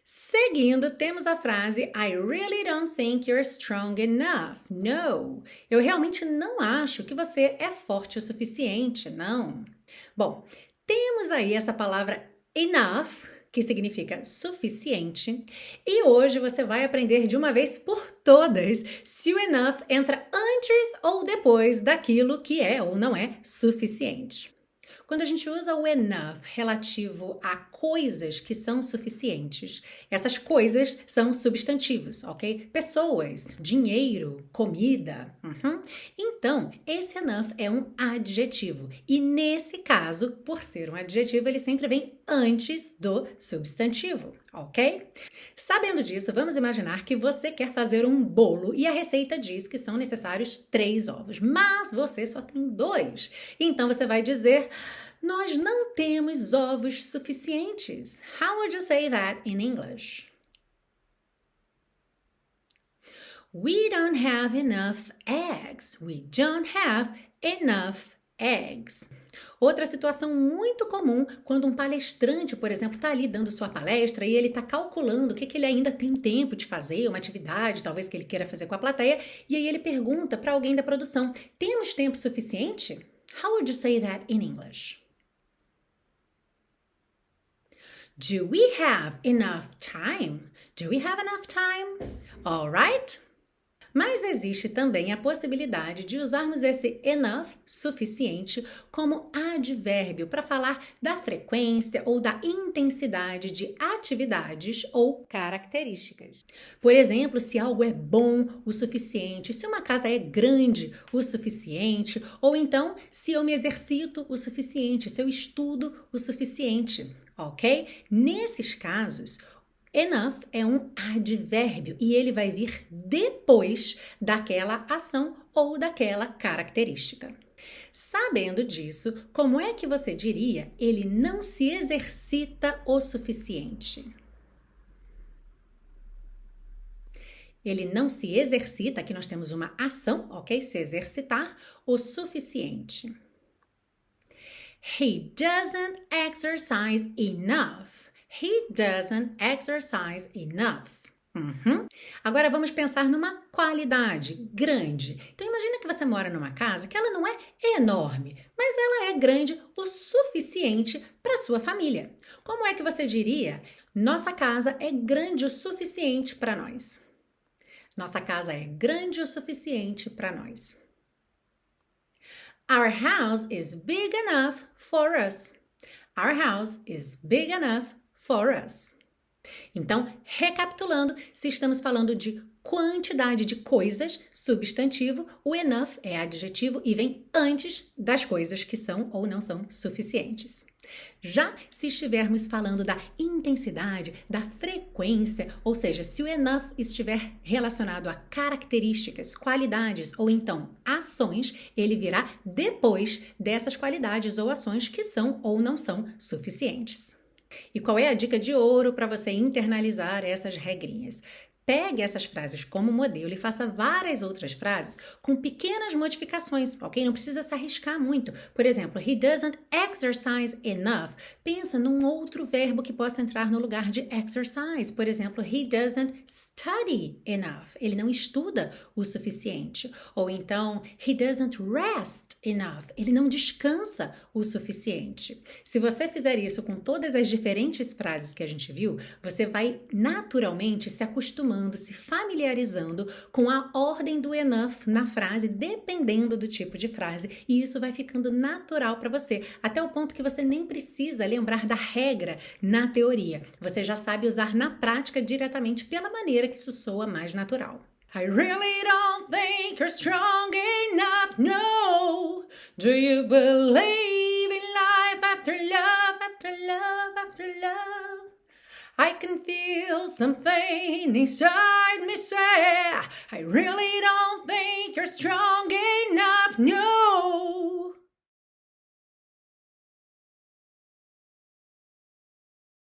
Seguindo, temos a frase I really don't think you're strong enough. No, eu realmente não acho que você é forte o suficiente, não. Bom, temos aí essa palavra enough, que significa suficiente, e hoje você vai aprender de uma vez por todas se o enough entra antes ou depois daquilo que é ou não é suficiente. Quando a gente usa o enough relativo a coisas que são suficientes, essas coisas são substantivos, ok? Pessoas, dinheiro, comida. Então, esse enough é um adjetivo. E nesse caso, por ser um adjetivo, ele sempre vem antes do substantivo, ok? Sabendo disso, vamos imaginar que você quer fazer um bolo e a receita diz que são necessários 3 ovos, mas você só tem 2. Então você vai dizer: nós não temos ovos suficientes. How would you say that in English? We don't have enough eggs. We don't have enough eggs. Outra situação muito comum quando um palestrante, por exemplo, está ali dando sua palestra e ele está calculando o que ele ainda tem tempo de fazer, uma atividade, talvez que ele queira fazer com a plateia, e aí ele pergunta para alguém da produção: temos tempo suficiente? How would you say that in English? Do we have enough time? Do we have enough time? All right? Mas existe também a possibilidade de usarmos esse enough, suficiente, como advérbio para falar da frequência ou da intensidade de atividades ou características. Por exemplo, se algo é bom o suficiente, se uma casa é grande o suficiente, ou então se eu me exercito o suficiente, se eu estudo o suficiente, ok? Nesses casos, enough é um advérbio e ele vai vir depois daquela ação ou daquela característica. Sabendo disso, como é que você diria ele não se exercita o suficiente? Ele não se exercita, aqui nós temos uma ação, ok? Se exercitar o suficiente. He doesn't exercise enough. He doesn't exercise enough. Agora vamos pensar numa qualidade grande. Então imagina que você mora numa casa que ela não é enorme, mas ela é grande o suficiente para sua família. Como é que você diria? Nossa casa é grande o suficiente para nós. Nossa casa é grande o suficiente para nós. Our house is big enough for us. Our house is big enough for us. Então, recapitulando, se estamos falando de quantidade de coisas, substantivo, o enough é adjetivo e vem antes das coisas que são ou não são suficientes. Já se estivermos falando da intensidade, da frequência, ou seja, se o enough estiver relacionado a características, qualidades ou então ações, ele virá depois dessas qualidades ou ações que são ou não são suficientes. E qual é a dica de ouro para você internalizar essas regrinhas? Pegue essas frases como modelo e faça várias outras frases com pequenas modificações, ok? Não precisa se arriscar muito. Por exemplo, he doesn't exercise enough. Pensa num outro verbo que possa entrar no lugar de exercise. Por exemplo, he doesn't study enough. Ele não estuda o suficiente. Ou então, he doesn't rest enough. Ele não descansa o suficiente. Se você fizer isso com todas as diferentes frases que a gente viu, você vai naturalmente se acostumando, se familiarizando com a ordem do enough na frase, dependendo do tipo de frase, e isso vai ficando natural para você, até o ponto que você nem precisa lembrar da regra na teoria. Você já sabe usar na prática diretamente pela maneira que isso soa mais natural. I really don't think you're strong enough, no. Do you believe in life after love, after love, after love? I can feel something inside me say, I really don't think